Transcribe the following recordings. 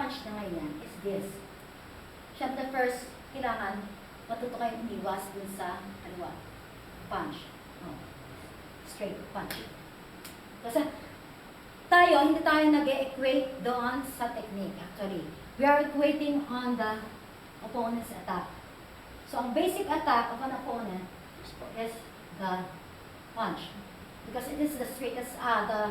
punch na ngayon is this. Siyempre first, kailangan matuto kayong umiwas dun sa kaliwa. Punch. No. Straight punch. Kasi hindi tayo nag-equate doon sa technique actually. We are equating on the opponent's attack. So ang basic attack of an opponent is the punch. Because it is the straightest, the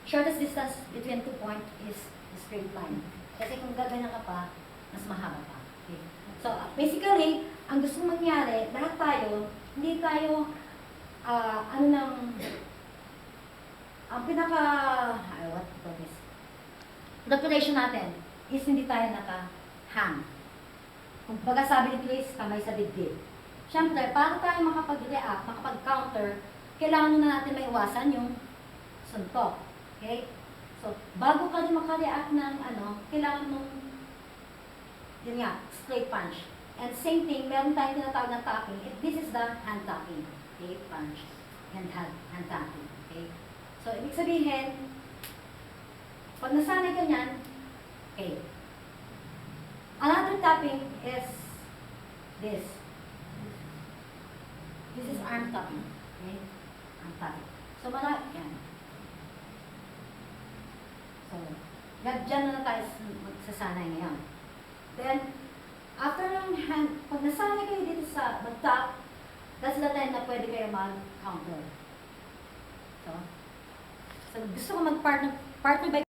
shortest distance between 2 points is the straight line. Kasi kung gaganyan ka pa, mas mahaba pa. Okay. So basically, ang gusto mangyari, lahat tayo, hindi tayo, ang what this? The preparation natin is hindi tayo naka-hang. Kung baga sabi ni Chris, kamay sa dibdib. Siyempre, para tayo makapag-react, makapag-counter, kailangan muna natin maiwasan yung suntok. Okay? So, bago ka rin makareact ng kailangan mong, yun nga, straight punch. And same thing, meron tayong tinatawag na tapping. This is the hand tapping. Okay? Punch. And hand tapping. Okay? So, ibig sabihin, pag nasanay ka niyan, okay. Another tapping is this. This is arm tapping. Okay? Arm tapping. So, yan. So, dyan na tayo magsasanay ngayon. Then, after ng hand, pag nasanay kayo dito sa mag-tap, that's the time na pwede kayo mag-counter. So gusto ko mag-partner by